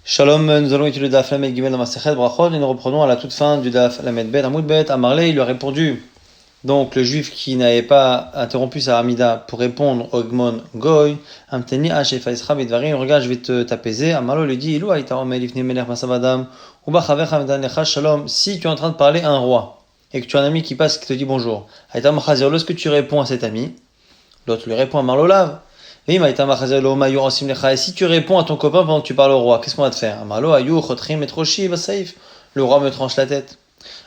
Shalom, nous allons étudier le Daf Lamed Gimel dans Masechet Brachot et nous reprenons à la toute fin du Daf Lamed Bet. Amoud Bet, Amarle, il lui a répondu, donc le juif qui n'avait pas interrompu sa Hamida pour répondre au Gmon Goy, Amteni Hashefa Isra Bidvarim, regarde, je vais t'apaiser. Amarlo lui dit, Ilou Aïta Omer Lifnei Melech Masavadam, Uba Chaver Hamdan Lecha Shalom, si tu es en train de parler à un roi et que tu as un ami qui passe et qui te dit bonjour, Aïta Machazir, lorsque tu réponds à cet ami, l'autre lui répond à Marlolav. Et si tu réponds à ton copain pendant que tu parles au roi, qu'est-ce qu'on va te faire? Le roi me tranche la tête.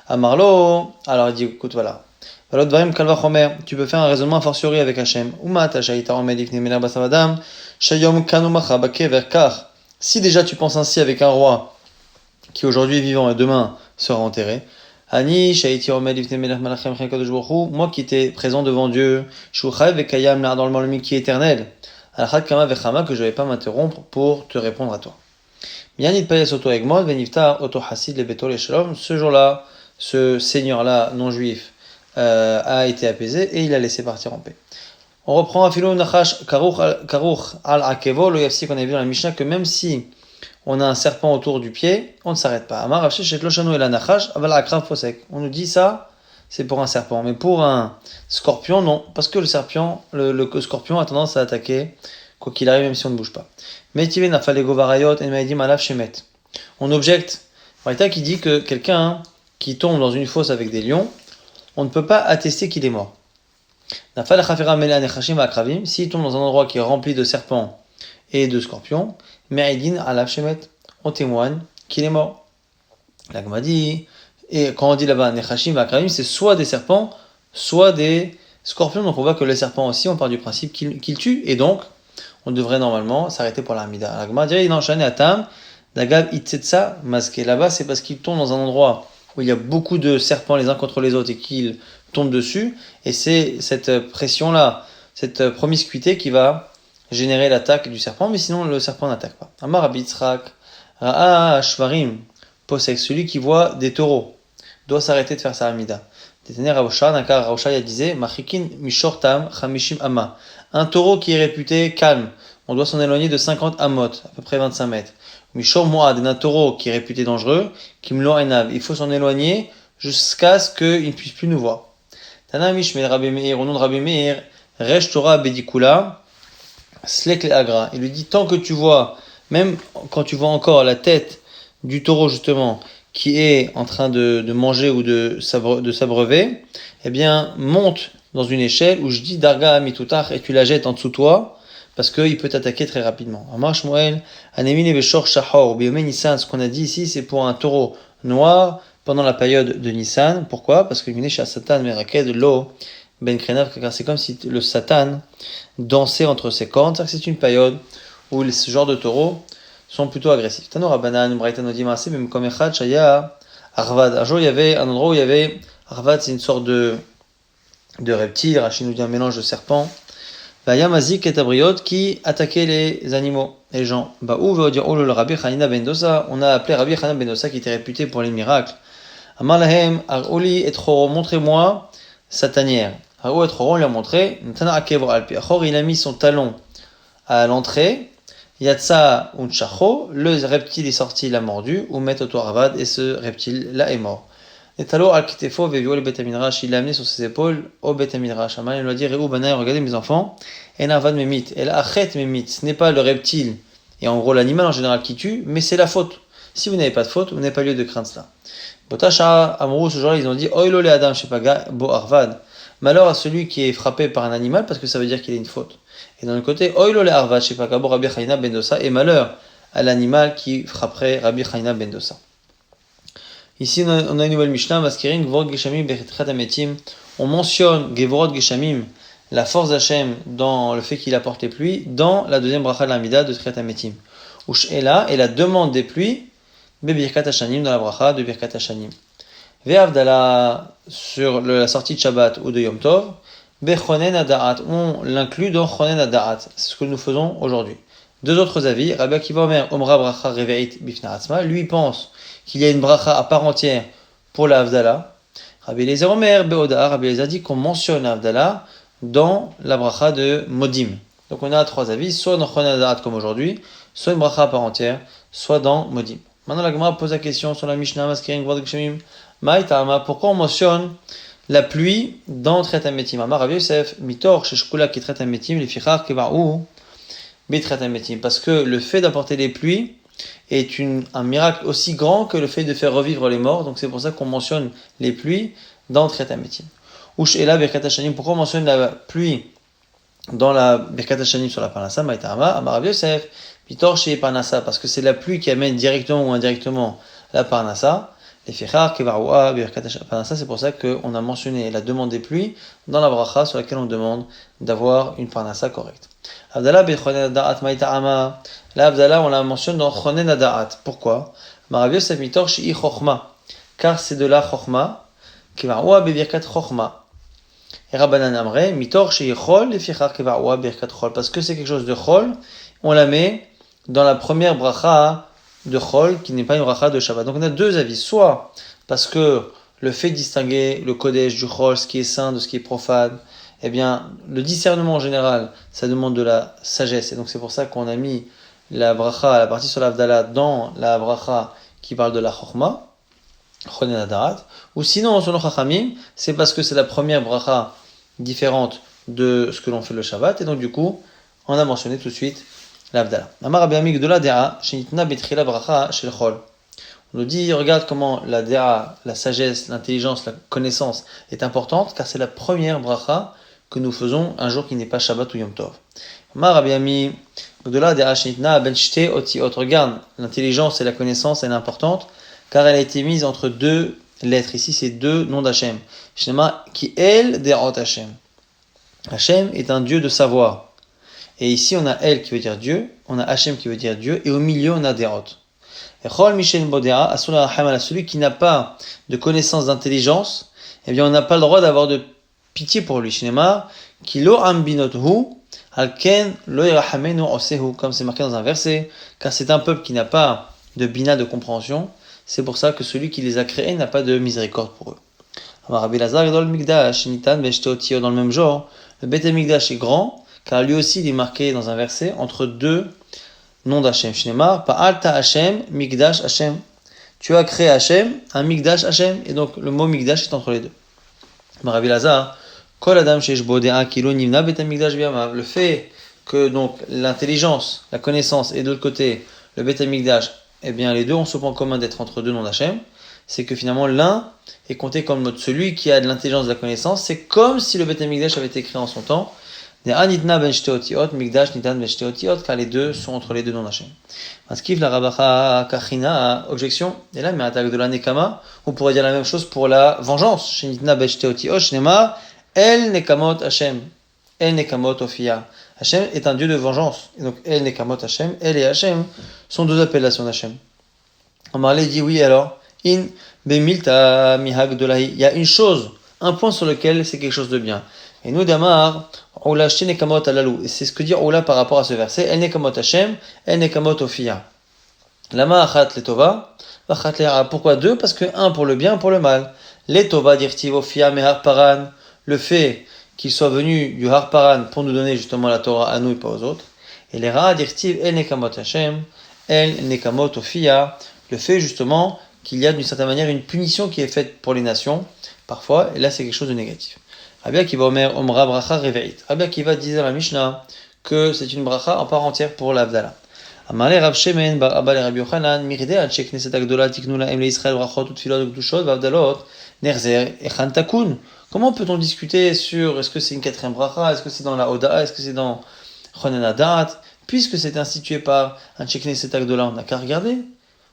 Amarlo, alors il dit, écoute, voilà. Tu peux faire un raisonnement a fortiori avec Hachem. Si déjà tu penses ainsi avec un roi qui aujourd'hui est vivant et demain sera enterré, moi qui étais présent devant Dieu, normalement le qui est éternel, que je ne vais pas m'interrompre pour te répondre à toi. Ce jour-là, ce seigneur-là, non-juif, a été apaisé et il a laissé partir en paix. On reprend Afilo Nachash Karuch al Akevo, le Yafsi qu'on a vu dans la Mishnah, que même si on a un serpent autour du pied, on ne s'arrête pas. Amar Rav Sheshet Lo Shanu El Nachash Aval Akrav Posek. On nous dit ça, c'est pour un serpent, mais pour un scorpion, non, parce que le scorpion a tendance à attaquer quoi qu'il arrive, même si on ne bouge pas. On objecte, Marita qui dit que quelqu'un qui tombe dans une fosse avec des lions, on ne peut pas attester qu'il est mort. S'il tombe dans un endroit qui est rempli de serpents et de scorpions, on témoigne qu'il est mort. L'agma dit, et quand on dit là-bas nechashim va'akravim, c'est soit des serpents, soit des scorpions. Donc on voit que les serpents aussi, on part du principe qu'ils tuent, et donc on devrait normalement s'arrêter pour l'Amida. L'agma dit, il enchaîne à Tam, Dagav itzetsa masqué. Là-bas, c'est parce qu'il tombe dans un endroit où il y a beaucoup de serpents les uns contre les autres et qu'il tombe dessus, et c'est cette pression-là, cette promiscuité qui va générer l'attaque du serpent, mais sinon le serpent n'attaque pas. Amar Abitzrak, Ra'a Shvarim, Posek, celui qui voit des taureaux, doit s'arrêter de faire sa Hamida. Détenir Raosha, Nakar Raosha, il disait, Machikin Mishortam Chamishim Amma. Un taureau qui est réputé calme, on doit s'en éloigner de 50 amot, à peu près 25 mètres. Mishor Moad, un taureau qui est réputé dangereux, Kimlo Enav, il faut s'en éloigner jusqu'à ce qu'il ne puisse plus nous voir. Tana Mishmel Rabbi Meir, au nom de Rabbi Meir, Resh Torah Bedikula, Slek le Agra. Il lui dit, tant que tu vois, même quand tu vois encore la tête du taureau justement, qui est en train de manger ou de s'abreuver, eh bien, monte dans une échelle où je dis Darga Mitutach et tu la jettes en dessous de toi, parce qu'il peut t'attaquer très rapidement. Amar Shmuel, Anemine Beshor Shahor, Biome Nissan, ce qu'on a dit ici, c'est pour un taureau noir pendant la période de Nissan. Pourquoi? Parce que Satan Meraked Lo Ben Krenav, car c'est comme si le Satan dansait entre ses cornes. C'est une période où ce genre de taureaux sont plutôt agressifs. Tanora Banan, Braïtan Odimase, même comme Echad, Shaya, Arvad. Un jour, il y avait un endroit où il y avait Arvad, c'est une sorte de reptile, Rachid nous dit un mélange de serpents. Yamazik et Tabriot qui attaquaient les animaux, les gens. Où veut dire le Rabbi Hanina ben Dosa? On a appelé Rabbi Hanina ben Dosa qui était réputé pour les miracles. Amalahem, Aroli et Troro, montrez-moi sa tanière. Aroli et Troro, on lui a montré. Tana Akevo Alpi. Achor, il a mis son talon à l'entrée. Yatsa Unchacho, le reptile est sorti, il a mordu. Ou met Otoravad, et ce reptile-là est mort. Et Talo Al-Kitefo Vevio le Betamidrash, il l'a amené sur ses épaules au Betamidrash. Amal, il lui a dit, Réou Banaï, regardez mes enfants, En Avad Memit, El Achet Memit, ce n'est pas le reptile, et en gros l'animal en général qui tue, mais c'est la faute. Si vous n'avez pas de faute, vous n'avez pas lieu de craindre cela. Botasha, Amrou, ce jour-là, ils ont dit, Oilo le Adam, Shepaga, Bo Arvad. Malheur à celui qui est frappé par un animal, parce que ça veut dire qu'il a une faute. Et d'un autre côté, Oilo le Arvad, Shepaga, Bo Rabbi Chaina ben Dosa, et malheur à l'animal qui frapperait Rabbi Chaina ben Dosa. Ici, on a une nouvelle Mishnah, Maskirin, Gvorot Geshamim, Bechetchat Ametim. On mentionne Gevorot Geshamim, la force d'Hachem dans le fait qu'il apporte les pluies, dans la deuxième bracha de l'Amida de Tchat Ametim. Ush'ela, et la demande des pluies, Bebirkat Hashanim, dans la bracha de Birkat Hashanim. Ve'avdala, sur la sortie de Shabbat ou de Yom Tov, Bechonen Ada'at, on l'inclut dans Chonen Ada'at. C'est ce que nous faisons aujourd'hui. Deux autres avis, Rabbi Akiva Omer, Omra Bracha Reveit Bifna Atzma, lui pense qu'il y a une bracha à part entière pour la Havdalah. Rabbi Eliezer Omer Beoda, Rabbi Eliezer dit qu'on mentionne la Havdalah dans la bracha de Modim. Donc on a trois avis, soit dans Chonen Ada'at comme aujourd'hui, soit une bracha à part entière, soit dans Modim. Maintenant, la Gemara pose la question sur la Mishnah, Maskirin, Gvod Gshemim, Maïtama, pourquoi on mentionne la pluie dans Tret HaMetim? Amar Rav Yosef, Mitor, Sheshkula, qui Tret HaMetim, les Fichar, Kevarou, Betret HaMetim. Parce que le fait d'apporter les pluies est un miracle aussi grand que le fait de faire revivre les morts. Donc c'est pour ça qu'on mentionne les pluies dans Tret HaMetim. Ush Ela, Birkat HaShanim, pourquoi on mentionne la pluie dans la Birkat HaShanim sur la Parnassa? Maïtama, Amar Rav Yosef, Mitor, chez Parnassa, parce que c'est la pluie qui amène directement ou indirectement la Parnassa. Les Fichar, Kevaroua, Birkat Parnassa, c'est pour ça qu'on a mentionné la demande des pluies dans la bracha sur laquelle on demande d'avoir une Parnassa correcte. Abdallah, Bechonen Da'at Maïta'ama. Là, Abdallah, on la mentionne dans Chonen Da'at. Pourquoi? Marav Yosef Mitor, Shi'i Chochma. Car c'est de la Chochma. Kevaroua, Birkat Chochma. Et Rabbanan Amre, Mitor, Shi'i Chol, les Fichar, Kevaroua, Birkat Chol. Parce que c'est quelque chose de Chol, on la met dans la première bracha de Chol, qui n'est pas une bracha de Shabbat. Donc on a deux avis. Soit parce que le fait de distinguer le Kodesh du Chol, ce qui est saint de ce qui est profane, eh bien, le discernement en général, ça demande de la sagesse. Et donc c'est pour ça qu'on a mis la bracha, la partie sur l'Avdallah, dans la bracha qui parle de la Chochma, Chonen Adarat. Ou sinon, selon Chachamim, c'est parce que c'est la première bracha différente de ce que l'on fait le Shabbat. Et donc du coup, on a mentionné tout de suite l'Avdallah. Amar Rabbi Amig de la Dea, Shenitna Betrila Bracha Shel Chol. On nous dit, regarde comment la Dea, la sagesse, l'intelligence, la connaissance est importante, car c'est la première bracha que nous faisons un jour qui n'est pas Shabbat ou Yom Tov. Amar Rabbi Amig de la Dea, Shenitna Ben Shte Otiot. Regarde, l'intelligence et la connaissance, elle est importante, car elle a été mise entre deux lettres. Ici, c'est deux noms d'Hachem. Shnema Ki El De'ot Hachem. Hachem est un Dieu de savoir. Et ici, on a El qui veut dire Dieu, on a Hachem qui veut dire Dieu, et au milieu, on a Derot. Et Chol Mishen Bodea, Asula Raham, celui qui n'a pas de connaissance d'intelligence, eh bien, on n'a pas le droit d'avoir de pitié pour lui. Shinema, Ki lo ambinothu, Alken lo yirahamenu osehu, comme c'est marqué dans un verset, car c'est un peuple qui n'a pas de bina de compréhension, c'est pour ça que celui qui les a créés n'a pas de miséricorde pour eux. Amar Rabbi Lazar, dans le Mikdash, Nitan, Beshte dans le même genre, le Beth Mikdash est grand, car lui aussi il est marqué dans un verset entre deux noms d'Hachem. Shnemar, Pa'alta Hachem, Mikdash Hachem. Tu as créé Hachem, un Mikdash Hachem, et donc le mot Mikdash est entre les deux. Rabbi Lazar, Kol Adam Shesh Bodea Kilo Nimna Bet Mikdash Biyamav. Le fait que donc l'intelligence, la connaissance et de l'autre côté le Bet Mikdash, eh bien les deux ont ce point commun d'être entre deux noms d'Hachem, c'est que finalement l'un est compté comme celui qui a de l'intelligence, de la connaissance. C'est comme si le Bet Mikdash avait été créé en son temps. Car les deux sont entre les deux noms d'Hachem. La Rabacha Kachina, objection. Et là, mais attaque de la Nekama, on pourrait dire la même chose pour la vengeance. Shenitna Beshte Shnema, El Nekamot Hachem. El Nekamot Ophia. Hachem est un Dieu de vengeance. Et donc, El Nekamot Hachem, El et Hachem sont deux appellations d'Hachem. Amarle dit oui alors. In Bemilta Mihag Dolahi. Il y a une chose, un point sur lequel c'est quelque chose de bien. Et nous, Damar, Oula Shenekamot Alalou. Et c'est ce que dit Oula par rapport à ce verset. El Nekamot Hachem, El Nekamot Ophia. Lama Achat Letova, Achat Lera. Pourquoi deux? Parce que un pour le bien, un pour le mal. Letova Dirtiv Ophia Mehar Paran. Le fait qu'il soit venu du Har Paran pour nous donner justement la Torah à nous et pas aux autres. Et les Ra Dirtiv El Nekamot Hachem, El Nekamot Ophia. Le fait justement qu'il y a d'une certaine manière une punition qui est faite pour les nations, parfois, et là c'est quelque chose de négatif. Rabbi Akiva Omer Omra Bracha Reveit. Rabbi Akiva disait dans la Mishnah que c'est une bracha en part entière pour l'Avdallah. Amale Rav Shemen Bar Abba le Rabbi Yochanan Miride Anche Knesset Agdola Tiknu Lahem Israël Brachot Utfilot Ukdushot Vavdalot Nerzer Echan Takun. Comment peut-on discuter sur est-ce que c'est une quatrième bracha, est-ce que c'est dans la Oda, est-ce que c'est dans Chonen Adat, puisque c'est institué par Anche Knesset Agdola, on n'a qu'à regarder,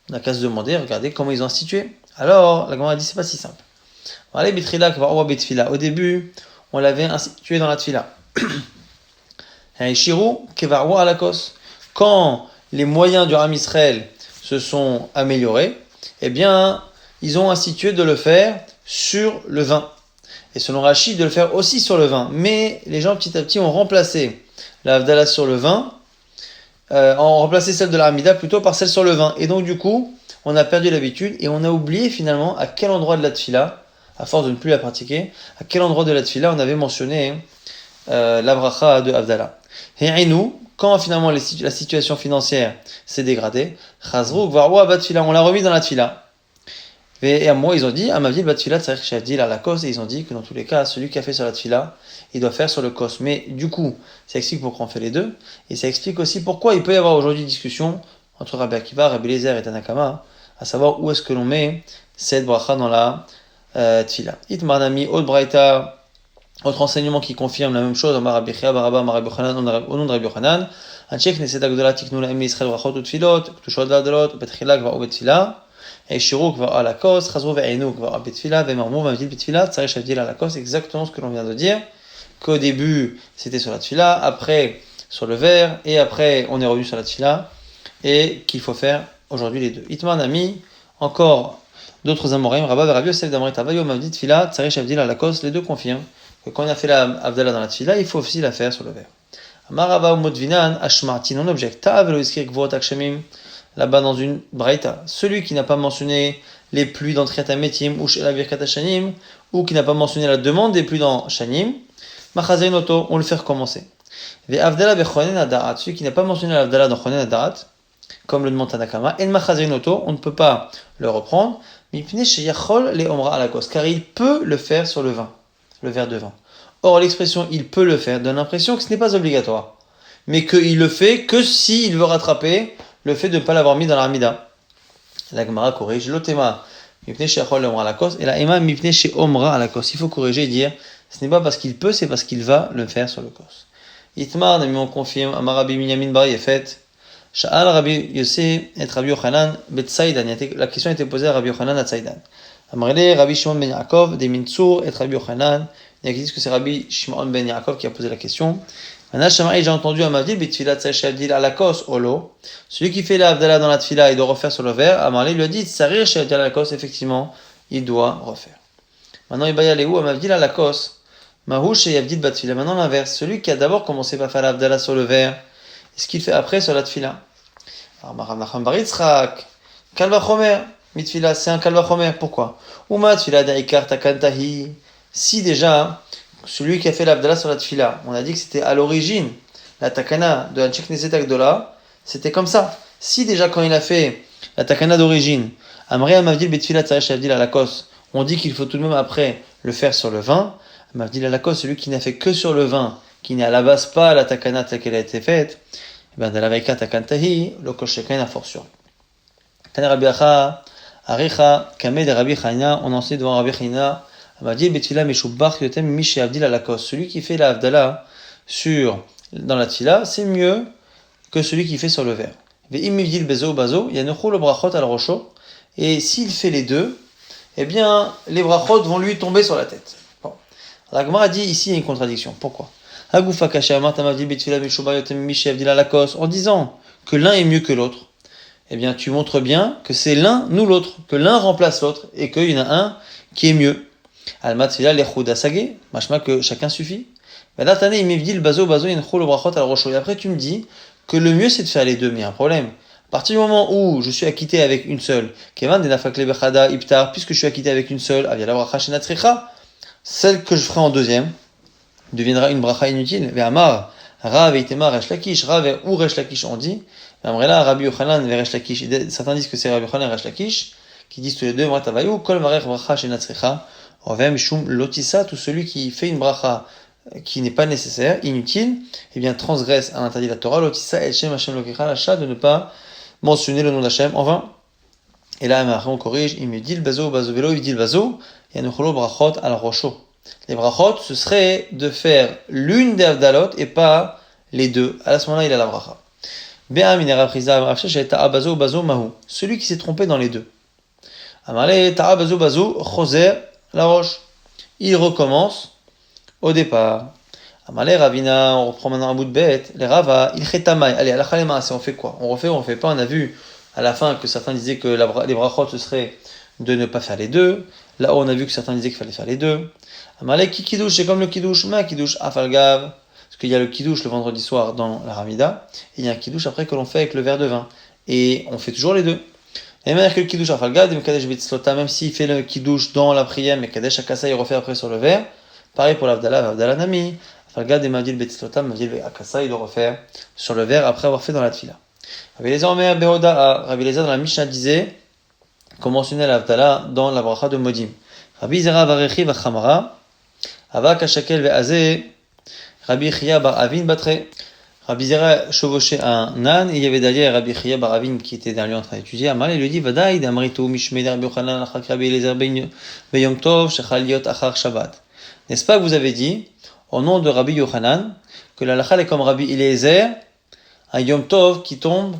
on n'a qu'à se demander, regardez comment ils ont institué. Alors la Gemara dit c'est pas si simple. Au début, on l'avait institué dans la tfila. Quand les moyens du Ram Israël se sont améliorés, eh bien, ils ont institué de le faire sur le vin. Et selon Rachid, de le faire aussi sur le vin. Mais les gens, petit à petit, ont remplacé la Havdalah sur le vin, ont remplacé celle de la Hamida plutôt par celle sur le vin. Et donc, du coup, on a perdu l'habitude et on a oublié finalement à quel endroit de la tfila, à force de ne plus la pratiquer, à quel endroit de la tfila on avait mentionné la bracha de Havdalah. He'inu, Quand finalement la situation financière s'est dégradée, Chazrou, Gvarwa, Batfila, on l'a remis dans la Tfila. Et à moi, ils ont dit, Amavdil Batfila, c'est-à-dire que Shavdil à la cause, et ils ont dit que dans tous les cas, celui qui a fait sur la Tfila, il doit faire sur le kos. Mais du coup, ça explique pourquoi on fait les deux, et ça explique aussi pourquoi il peut y avoir aujourd'hui discussion entre Rabbi Akiva, Rabbi Eliezer et Tanakama, à savoir où est-ce que l'on met cette bracha dans la Tfila. Itmar Nami, Od Braïta, autre enseignement qui confirme la même chose, Amar Rabbi Chia, Baraba, Amar Rabbi Yochanan, au nom de Rabbi Yochanan, Anchek Neset Agdola Tiknu Lahem Israël Brachot Utfilot, Ktushot Vadolot, Betchila Kvar Ubetfila, Eishirou Kvar Alakos, Chazrou Ve'enu Kvar Abetfila, Ve'marmou Mavdil Betfila, Tsarech Avdil Alakos, exactement ce que l'on vient de dire, qu'au début c'était sur la Tfila, après sur le verre, et après on est revenu sur la Tfila, et qu'il faut faire aujourd'hui les deux. Itman Ami, encore d'autres Amorim, Rabba Rabbi Yosef d'Amorit Avayo Mavdil Tfila, Tsarech Avdil Alakos, les deux confirment que quand on a fait la Avdala dans la Tfila, il faut aussi la faire sur le verre. Amarava ou Modvinan, Ashmartin, on objecte, Ta'avelo Iskir Gvot Akshamim, là-bas dans une Braïta. Celui qui n'a pas mentionné les pluies dans Triat HaMetim ou la Birkat HaShanim, ou qui n'a pas mentionné la demande des pluies dans Shanim, Machazain Oto, on le fait recommencer. Ve Avdala Bechonen Adarat, celui qui n'a pas mentionné l'Avdala dans Chonen Adarat, comme le demande Tanakama, En Machazain Oto, on ne peut pas le reprendre, Mipne Sheyachol Le Omra Alakos, car il peut le faire sur le vin, le verre de vin. Or, l'expression « il peut le faire » donne l'impression que ce n'est pas obligatoire, mais qu'il le fait que s'il veut rattraper le fait de ne pas l'avoir mis dans l'Armida. La Gemara corrige l'otema mipne she'achol le'omra alakos et la ema mipne she'omra alakos. Il faut corriger et dire ce n'est pas parce qu'il peut, c'est parce qu'il va le faire sur le kos. Itmar, on confirme, Amar Rabbi Binyamin bar Yefet, Sha'al Rabbi Yosef et Rabbi Yochanan bet Tzaidan. La question a été posée à Rabbi Yochanan à Tzaidan. Amarele Rabbi Shimon ben Yaakov de Mintsur et Rabbi Yochanan. Il y a qui disent que c'est Rabbi Shimon ben Yaakov qui a posé la question. J'ai entendu à Mavdil, Bitfilat Tsarech à la kos Olo. Celui qui fait la Avdala dans la Tfila, il doit refaire sur le verre. Amarle lui a dit, Tsarech à la kos, effectivement, il doit refaire. Maintenant, il va y aller où? À Mavdil à la kos. Mahouch et Yavdil Batfila. Maintenant, l'inverse. Celui qui a d'abord commencé par faire la Avdala sur le verre, ce qu'il fait après sur la Tfila. Alors, Maram Nacham Baritzrak, Kalva Chomer, Mitfila, c'est un Kalva Chomer. Pourquoi? Uma Tfila Daikar Takantahi. Si déjà, celui qui a fait l'Avdala sur la Tfila, on a dit que c'était à l'origine, la Takana de Anchek Neset Agdola, c'était comme ça. Si déjà quand il a fait la Takana d'origine, Amri Amavdil Betfila Tsarech Avdil Alakos, on dit qu'il faut tout de même après le faire sur le vin, Amavdil Alakos, celui qui n'a fait que sur le vin, qui n'est à la base pas la Takana telle qu'elle a été faite, et bien de la Veika Takantahi, le Koshekain a fortiori. Tane Rabbi Acha, Aricha, Kame de Rabbi Chaina, on enseigne devant Rabbi Chaina, celui qui fait la Avdala dans la Tfila, c'est mieux que celui qui fait sur le verre. Et s'il fait les deux, eh bien, les brachot vont lui tomber sur la tête. Bon. La Gemara dit ici il y a une contradiction. Pourquoi? En disant que l'un est mieux que l'autre, eh bien, tu montres bien que c'est l'un, nous l'autre, que l'un remplace l'autre et qu'il y en a un qui est mieux. Almat Tfila l'echouda sagé, machma que chacun suffit. Et après tu me dis que le mieux c'est de faire les deux, mais il y a un problème. À partir du moment où je suis acquitté avec une seule, puisque je suis acquitté avec une seule, celle que je ferai en deuxième deviendra une bracha inutile. Ve'amar Rav et Itemar Resh Lakish, Rav ou Resh Lakish on dit. Amrela Rabbi Yochanan Resh Lakish. Certains disent que c'est Rabbi Yochanan Resh Lakish qui disent tous les deux Mratavayu Kol Marech Bracha Shenatzricha. Lotissa, tout celui qui fait une bracha qui n'est pas nécessaire, inutile, eh bien transgresse un interdit de la Torah. Lotissa et Shem Hashem Lokecha, l'achat de ne pas mentionner le nom d'Hachem en vain. Et là, on corrige, il me dit le bazo, bazo velo, il dit le bazo, yanucholo brachot al rosho. Les brachot, ce serait de faire l'une des avdalot et pas les deux. À ce moment-là, il a la bracha. Be'a minera prisa, rafshesh et ta'a bazo, bazo mahu. Celui qui s'est trompé dans les deux. Amale ta'a bazo, bazo, choser la roche. Il recommence au départ. Amalé Ravina, on reprend maintenant un bout de bête. Les Rava, il chétamaï. Allez, à la chalema, on fait quoi? On refait ou on fait pas? On a vu à la fin que certains disaient que les brachot ce serait de ne pas faire les deux. Là on a vu que certains disaient qu'il fallait faire les deux. Amalé qui kidouche, c'est comme le kidouche, ma kidouche afalgav. Parce qu'il y a le kidouche le vendredi soir dans la Ramida, et il y a un kidouche après que l'on fait avec le verre de vin. Et on fait toujours les deux. Et même que le kidouche afalgav, même s'il fait le kidouche dans la prière, mais kadesh akasa il refait après sur le verre. Pareil pour l'Avdala, Avdala Nami, Falgad et Madil Betislotam, Madil Akasa, il doit refaire sur le verre après avoir fait dans la tfila. Rabbi Eliezer Omer Behoda, Rabbi Eliezer dans la Mishnah disait, qu'on mentionnait l'Avdala dans la bracha de Modim. Rabbi Zera Varechi Vachamara, Avak Hashakel Ve'azeh, Rabbi Chia Bar Avin Batre. Rabbi Zera chevauchait un âne, et il y avait derrière Rabbi Chia Bar Avin qui était derrière lui en train d'étudier. Amal, il lui dit, Vadaï, Damritu, Mishmeder Rabbi Yochanan, Achak Rabbi Eliezer Beyom Tov, Shechaliot Achar Shabbat. N'est-ce pas que vous avez dit, au nom de Rabbi Yochanan, que la halakha est comme Rabbi Eliezer, un Yom Tov qui tombe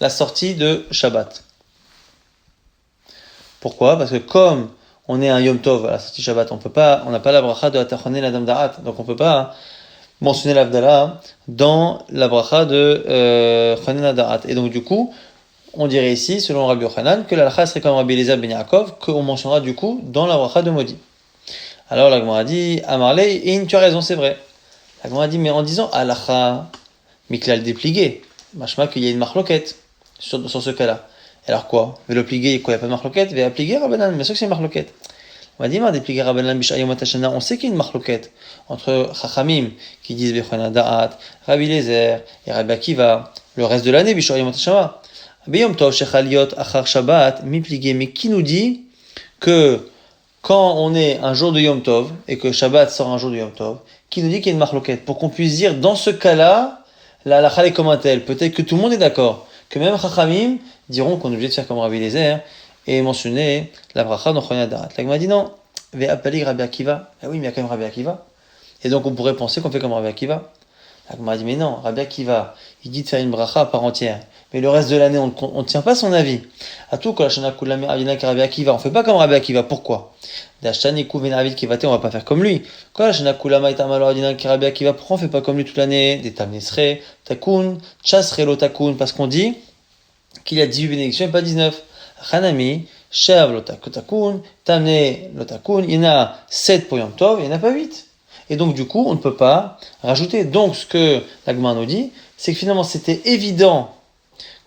la sortie de Shabbat. Pourquoi? Parce que comme on est un Yom Tov à la sortie Shabbat, on n'a pas la bracha de Atachone la Dam Da'at, donc on peut pas mentionner l'Avdala dans la bracha de Chonen Da'at. Et donc du coup, on dirait ici, selon Rabbi Yochanan, que la halakha serait comme Rabbi Eliezer ben Yaakov, qu'on mentionnera du coup dans la bracha de Modi. Alors la Gemara dit, Amarley, et tu as raison, c'est vrai. La Gemara dit, mais en disant halakha, miklal dépligué, machma qu'il y a une marloquette sur ce cas-là. Alors quoi? Vélo pligué, quoi? Il n'y a pas de marloquette? Vélo pligué, Rabbanan, bien sûr que c'est une marloquette. On va dire, dépligué Rabbanan, Bishayom Atashana, on sait qu'il y a une marloquette entre Chachamim, qui disent Bechona Da'at, Rabbi Eliezer, et Rabbi Akiva, le reste de l'année, Bishayom Atashana. Beyom Tov, Shechaliot, Achar Shabbat, mi pligué, mais qui nous dit que quand on est un jour de Yom Tov, et que Shabbat sort un jour de Yom Tov, qui nous dit qu'il y a une marloquette? Pour qu'on puisse dire, dans ce cas-là, la halakha est comme un tel. Peut-être que tout le monde est d'accord, que même Chachamim diront qu'on est obligé de faire comme Rabbi Eliezer et mentionner la bracha dans Chonen Da'at. La Gemara dit non, ve'apali Rabbi Akiva. Ah oui, mais il y a quand même Rabbi Akiva. Et donc on pourrait penser qu'on fait comme Rabbi Akiva. La Gemara dit mais non, Rabbi Akiva, il dit de faire une bracha à part entière. Mais le reste de l'année, on ne tient pas son avis. À tout, quand la Shana Kulami Avina Rabbi Akiva, on fait pas comme Rabbi Akiva. Pourquoi? D'Ashtaniku Venavid Kivate, on va pas faire comme lui. Quand la Shana Kulama Itamalo Adina Rabbi Akiva, pourquoi on fait pas comme lui toute l'année? Des Tamnesre, Takun, Chasrelo Takun, parce qu'on dit qu'il y a 18 bénédictions et pas 19. Hanami, Shev Lotakun, Tamne Lotakun, il y en a 7 pour Yom Tov, il n'y en a pas 8. Et donc, du coup, on ne peut pas rajouter. Donc, ce que la Gemara nous dit, c'est que finalement, c'était évident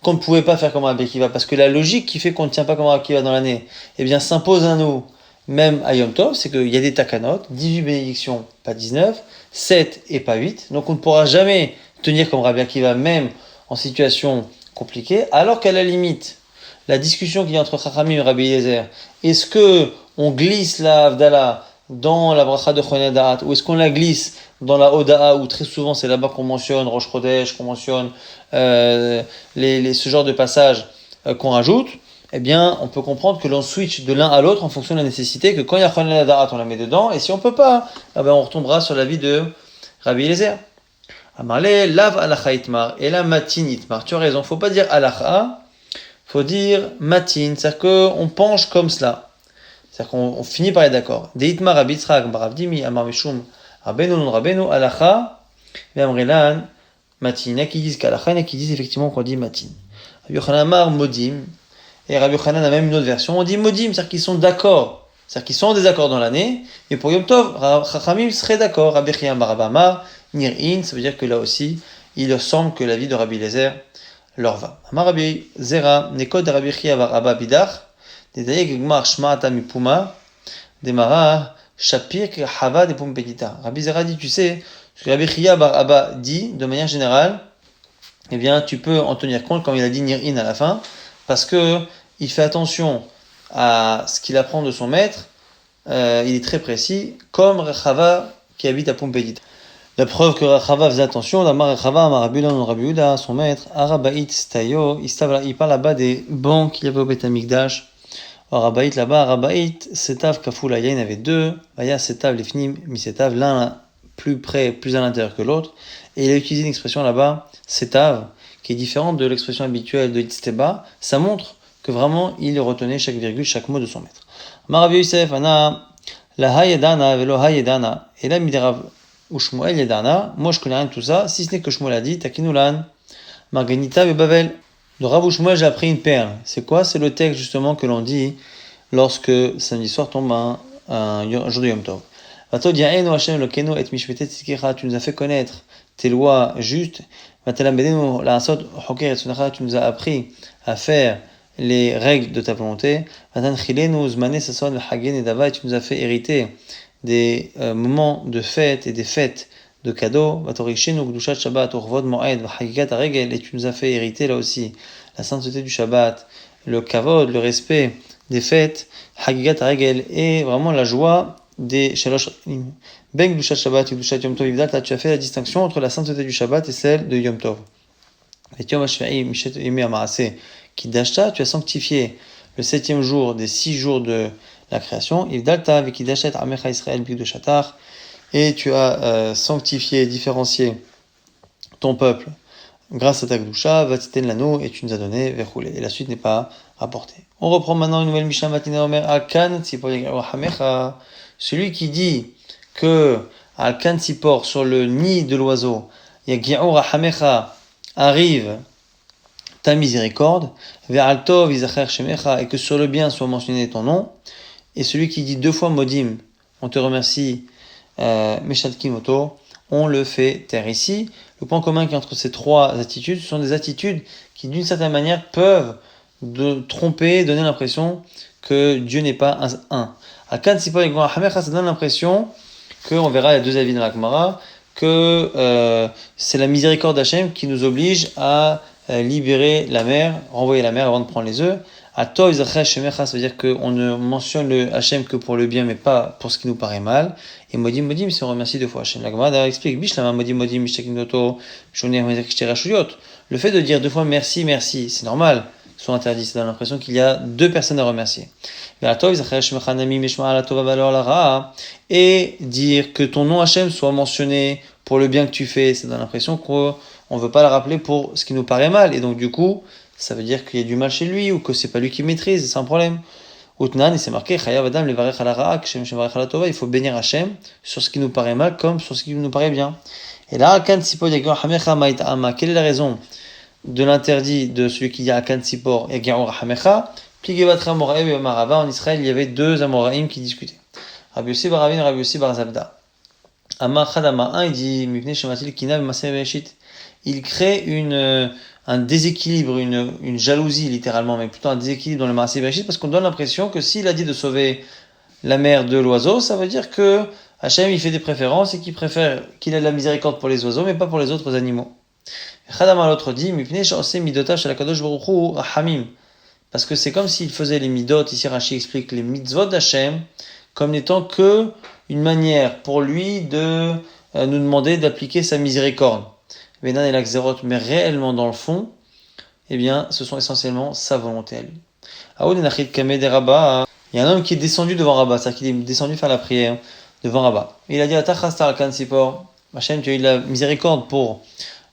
qu'on ne pouvait pas faire comme Rabbi Akiva, parce que la logique qui fait qu'on ne tient pas comme Rabbi Akiva dans l'année, eh bien, s'impose à nous, même à Yom Tov, c'est qu'il y a des takanot, 18 bénédictions, pas 19, 7 et pas 8. Donc, on ne pourra jamais tenir comme Rabbi Akiva, même en situation compliquée, alors qu'à la limite, la discussion qu'il y a entre Chachamim et Rabbi Eliezer, est-ce que on glisse la Havdalah dans la bracha de Chonen Da'at, ou est-ce qu'on la glisse dans la Oda'a, où très souvent c'est là-bas qu'on mentionne Rosh Chodesh, qu'on mentionne ce genre de passages qu'on rajoute, eh bien on peut comprendre que l'on switch de l'un à l'autre en fonction de la nécessité, que quand il y a Chonen Da'at, on la met dedans, et si on peut pas, eh bien on retombera sur l'avis de Rabbi Eliezer. Amarle, lav alacha itmar, et la matin itmar. Tu as raison, faut pas dire alacha, faut dire matin, c'est-à-dire qu'on penche comme cela. C'est-à-dire qu'on finit par être d'accord. De itmar Rabbi Yitzchak, baravdimi, amar mishum, rabbeinu non rabbeinu, alacha, et amrelan, matin. Il y a qui disent qu'alacha, il y a qui disent effectivement qu'on dit matin. Rabbi Yochanan amar modim, et Rabbi Yochanan a même une autre version, on dit modim, c'est-à-dire qu'ils sont d'accord. C'est-à-dire qu'ils sont en désaccord dans l'année, et pour Yom Tov, Chachamim serait d'accord. Rabbi Chia Barabba amar, Nir'in, ça veut dire que là aussi, il semble que l'avis de Rabbi Eliezer leur va. Amar Rabbi Zera, Nekod Rabbi Chia Bar Abba Bidach, Dedaye Gmar Shma'ata Mipuma, Demara Shapir Hava de Pumpedita. Rabbi Zera dit, tu sais, ce que Rabbi Chia Bar Abba dit, de manière générale, eh bien, tu peux en tenir compte quand il a dit Nir'in à la fin, parce que il fait attention à ce qu'il apprend de son maître, il est très précis, comme Rechava qui habite à Pumpedita. La preuve que Rachava faisait attention, d'Amar Rachava, Amar Rabulon, Rabbi Yehuda, son maître, Arabaït Stayo, il parle là-bas des bancs qu'il y avait au Beth Amikdash. Arabaït là-bas, Arabaït, Setav, Kafoula, il y en avait deux, Vaya Setav, Lefnim, Misetav, l'un plus près, plus à l'intérieur que l'autre. Et il a utilisé une expression là-bas, Setav, qui est différente de l'expression habituelle de Itzteba. Ça montre que vraiment il retenait chaque virgule, chaque mot de son maître. Amar Rabbi Yosef, Ana, la Hayedana, Velo Hayedana, et là, Miderav, ou Shmuel Yedana, moi je connais rien de tout ça, si ce n'est que Shmuel a dit, Takinulan, Marganita et Bavel. De Rav Shmuel, j'ai appris une perle. C'est quoi? C'est le texte justement que l'on dit lorsque samedi soir tombe un jour de Yom Tov. Tu nous as fait connaître tes lois justes. Tu nous as appris à faire les règles de ta volonté. Tu nous as fait hériter des moments de fête et des fêtes de cadeaux. Vatorishenu Gdushat Shabbat, Urvod Moed, Vachagigat Aregel, et tu nous as fait hériter là aussi la sainteté du Shabbat, le kavod, le respect des fêtes, Hagigat Aregel, et vraiment la joie des Shalosh Ben Gdushat Shabbat et Gdushat Yom Tov. Là, tu as fait la distinction entre la sainteté du Shabbat et celle de Yom Tov. Et Yom HaShvi'i Mishet Yemei HaMaaseh Kiddashta, tu as sanctifié le 7e jour des 6 jours de la création, Ivdalta Vekidashet Amecha Israël Bigdushatar, et tu as sanctifié, différencié ton peuple grâce à ta Gdusha, Vatiten Lano, et tu nous as donné Verroulé. Et la suite n'est pas rapportée. On reprend maintenant une nouvelle Mishnah Matina Omer Alkan Tzipor Hamecha. Celui qui dit que Alkan Tzipor, sur le nid de l'oiseau, Yagi'ur Hamecha, arrive ta miséricorde, Ve'al Tov Yizacher Shemecha, et que sur le bien soit mentionné ton nom, et celui qui dit 2 fois Modim, on te remercie, Meshatkin Moto, on le fait taire. Ici, le point commun qui est entre ces 3 attitudes, ce sont des attitudes qui, d'une certaine manière, peuvent tromper, donner l'impression que Dieu n'est pas un. Alkan Tzipor Yagi'ur Hamecha, ça donne l'impression que, on verra, il y a 2 avis dans la Gemara, que c'est la miséricorde d'Hachem qui nous oblige à libérer la mer, renvoyer la mer avant de prendre les œufs. Ato Yizacher Shemecha, ça veut dire qu'on ne mentionne le Hachem que pour le bien, mais pas pour ce qui nous paraît mal. Et Modim Modim, c'est on remercie 2 fois Hachem. La Gemara explique, Bishlama Modim Modim Mishtakin Doto, Shoner Mezekishterashuyot. Le fait de dire 2 fois merci, merci, c'est normal, soit interdit, ça donne l'impression qu'il y a 2 personnes à remercier. Et dire que ton nom Hachem soit mentionné pour le bien que tu fais, ça donne l'impression qu'on ne veut pas le rappeler pour ce qui nous paraît mal. Et donc du coup, ça veut dire qu'il y a du mal chez lui ou que c'est pas lui qui maîtrise, c'est un problème. Outnan, il s'est marqué, il faut bénir Hachem sur ce qui nous paraît mal comme sur ce qui nous paraît bien. Et là, quelle est la raison de l'interdit de celui qui dit Akan Tzipor et Gerur Hamecha? En Israël, il y avait 2 Amoraïm qui discutaient. Rabbi Yossi bar Ravin et Rabbi Yossi bar Zabda. Amar Chadama 1, il dit Mipnei Shematil Kina B'Maseh Bereshit. Il crée un déséquilibre, une jalousie littéralement, mais plutôt un déséquilibre dans le Maseh Bereshit, parce qu'on donne l'impression que s'il a dit de sauver la mère de l'oiseau, ça veut dire que Hachem il fait des préférences et qu'il préfère qu'il ait de la miséricorde pour les oiseaux, mais pas pour les autres animaux. Chadama l'autre dit Mipnei Sha'oseh Midotav Shel HaKadosh Baruch Hu Rahamim. Parce que c'est comme s'il faisait les midot, ici Rashi explique les mitzvot d'Hachem, comme n'étant que une manière pour lui de nous demander d'appliquer sa miséricorde. Venan et l'Akzerot, mais réellement dans le fond, eh bien, ce sont essentiellement sa volonté à lui. Il y a un homme qui est descendu devant Rabba, c'est-à-dire qu'il est descendu faire la prière devant Rabba. Il a dit Atachasta Alkan Sipor, Hachem, tu as eu de la miséricorde pour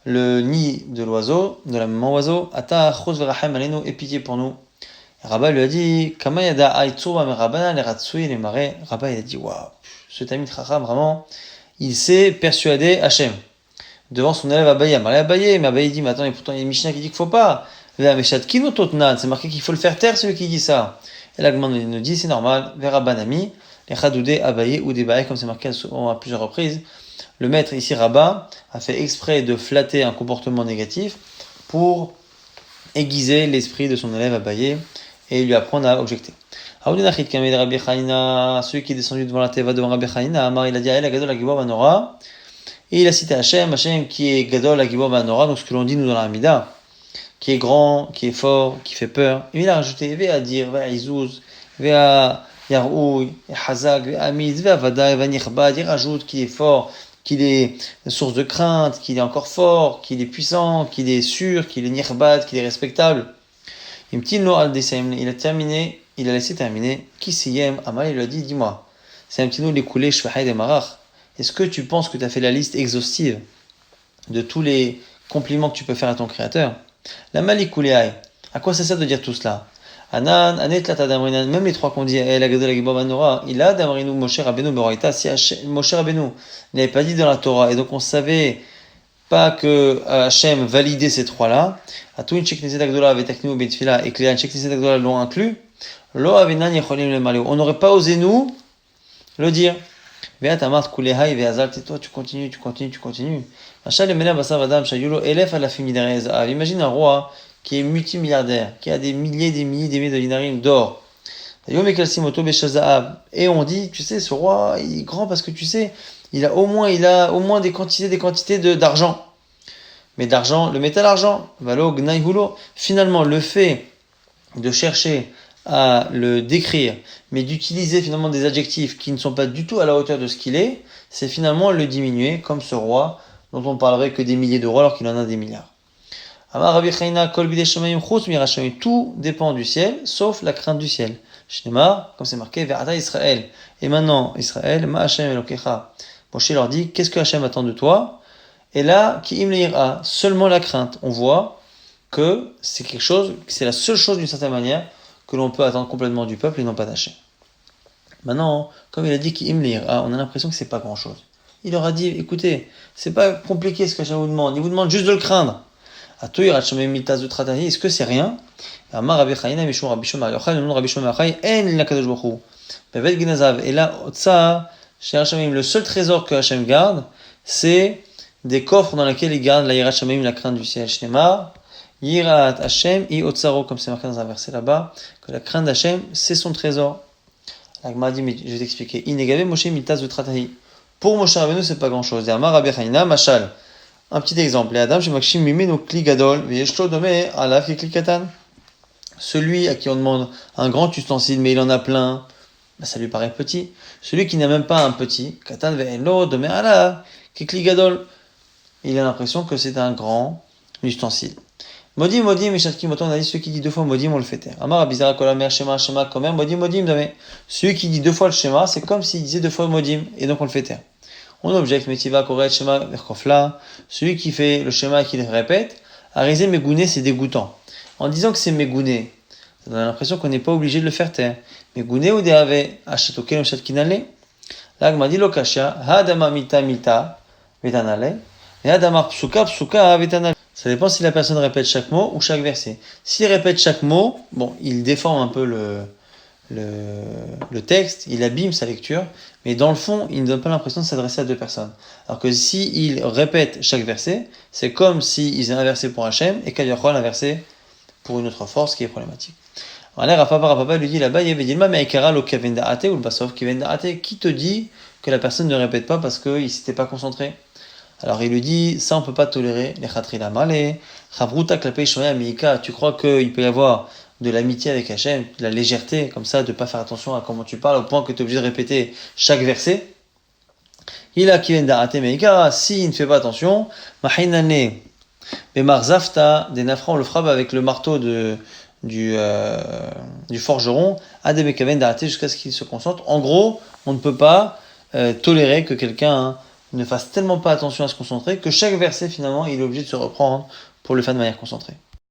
le nid de l'oiseau, de la maman oiseau, Ata Chos Verachem Alenu, aie pitié pour nous. Rabba lui a dit, Kamayada Aitsuba Merabana le Ratsui les marais. Rabba il a dit, waouh, ce Tamid Chacham vraiment, il s'est persuadé Hachem devant son élève Abaye. Mais Abaye dit, mais attends, et pourtant il y a une Mishnah qui dit qu'il faut pas. C'est marqué qu'il faut le faire taire celui qui dit ça. Et la Gemara nous dit, c'est normal, vers Rabbanami, les Chadoudé Abaye ou des Baye, comme c'est marqué à plusieurs reprises. Le maître ici, Rabba, a fait exprès de flatter un comportement négatif pour aiguiser l'esprit de son élève Abaye et lui apprendre à objecter. Celui qui est descendu devant la Teva devant Rabbi Chanina, Amar, il a dit Ael Gadol Agibor Banora, et il a cité Hachem qui est Gadol Agibor Banora, donc ce que l'on dit nous dans la Hamida, qui est grand, qui est fort, qui fait peur. Et il a rajouté Vea Dir, Vea Izouz, Vea Yaroui, Hazak, Vea Amiz, Vea Vada, Vea Nichbad. Il rajoute qu'il est fort, qu'il est source de crainte, qu'il est encore fort, qu'il est puissant, qu'il est sûr, qu'il est Nichbad, qu'il est respectable. Il a terminé, il a laissé terminer. Kisiyem, Amal, il lui a dit, dis-moi, c'est un petit nous l'écoulé, Shvahai de Marach. Est-ce que tu penses que tu as fait la liste exhaustive de tous les compliments que tu peux faire à ton créateur? La malikuleai, à quoi ça sert de dire tout cela? Anan, Anet la tadamrinan, même les 3 qu'on dit, la gadol la gibor banora, il a damrinu Moshe Rabbeinu Beroïta, si Moshe Rabbeinu n'avait pas dit dans la Torah, et donc on savait pas que Hachem validait ces 3-là, Atouin Chekneset Agdola avec Taknu Betfila et Klean Chekneset Agdola l'ont inclus, Lo Avenan Yecholim le Malio. On n'aurait pas osé nous le dire. Veat Amart Kulehai Veazal, toi tu continues. Machal le Mela Basar Vadam Shayulo Elef Alafim Yidarez. Imagine un roi qui est multimilliardaire, qui a des milliers de dinarim d'or. Et on dit, tu sais, ce roi, il est grand parce que tu sais, il a au moins des quantités d'argent. Mais d'argent, le métal argent, valo gnai hulo. Finalement, le fait de chercher à le décrire, mais d'utiliser finalement des adjectifs qui ne sont pas du tout à la hauteur de ce qu'il est, c'est finalement le diminuer, comme ce roi dont on parlerait que des milliers d'euros alors qu'il en a des milliards. Amar Rabbi Chaina kol bidei shamayim chutz mirashamayim. Tout dépend du ciel, sauf la crainte du ciel. Shnema, comme c'est marqué, Ve'ata Israël. Et maintenant, Israël, ma Hashem Elokecha. Moshe leur dit, qu'est-ce que Hashem attend de toi? Et là, ki im leira, seulement la crainte. On voit que c'est quelque chose, c'est la seule chose d'une certaine manière que l'on peut attendre complètement du peuple et non pas d'Hachem. Maintenant, comme il a dit qu'il on a l'impression que c'est pas grand chose. Il leur a dit, écoutez, c'est pas compliqué ce qu'Hachem vous demande, il vous demande juste de le craindre. Est-ce que c'est rien? Et là, le seul trésor que Hachem garde, c'est des coffres dans lesquels il garde la Yirat Shamayim, la crainte du ciel. Shnema, Yirat Hashem i Otsaro, comme c'est marqué dans un verset là-bas, que la crainte d'Hachem, c'est son trésor. L'Agma dit, mais je vais t'expliquer. Inegabe Moshe mitaz utratahi. Pour Moshe Rabbeinu, c'est pas grand-chose. Amar Rabbi Chaina, machal. Un petit exemple. Les Adam, chez Makshim Mimeno Kli Gadol, Veyeshlo Dome, Alaf et Kli Katan. Celui à qui on demande un grand ustensile, mais il en a plein, bah, ça lui paraît petit. Celui qui n'a même pas un petit, Katan Veyeshlo Dome, Alaf, Kli Gadol, il a l'impression que c'est un grand ustensile. Modim, Mishatki Moton, on a dit celui qui dit deux fois Modim, on le fait taire. Amar Abizara Kolamer, Shema, quand même, Modim, Dame. Celui qui dit deux fois le schéma, c'est comme s'il disait deux fois Modim, et donc on le fait taire. On objecte, Metiva, Koret, Shema, Verkofla. Celui qui fait le schéma et qui le répète, Arizé, Megouné, c'est dégoûtant. En disant que c'est Megouné, ça donne l'impression qu'on n'est pas obligé de le faire taire. Megouné ou Deave, Achatokel, Mshatkinale. Là, Gmadi Lokasha, Hadama Mita, Vetanale. Et Hadama Psuka, Vetanale. Ça dépend si la personne répète chaque mot ou chaque verset. S'il répète chaque mot, bon, il déforme un peu le texte, il abîme sa lecture, mais dans le fond, il ne donne pas l'impression de s'adresser à deux personnes. Alors que s'il répète chaque verset, c'est comme s'il faisait un verset pour Hachem et Kaviyachol un verset pour une autre force qui est problématique. Alors là, Rapapa lui dit là-bas, qui te dit que la personne ne répète pas parce qu'il ne s'était pas concentré? Alors il lui dit, ça on peut pas tolérer, les khatrila les chavruta klapei shoya miika, tu crois qu'il peut y avoir de l'amitié avec Hachem, de la légèreté, comme ça, de pas faire attention à comment tu parles, au point que tu es obligé de répéter chaque verset. Il a kiven da'ate meika, s'il ne fait pas attention, mahinane, bemar zafta, des nafra, on le frappe avec le marteau du forgeron, ademekaven da'ate, jusqu'à ce qu'il se concentre. En gros, on ne peut pas tolérer que quelqu'un ne fasse tellement pas attention à se concentrer que chaque verset, finalement, il est obligé de se reprendre pour le faire de manière concentrée.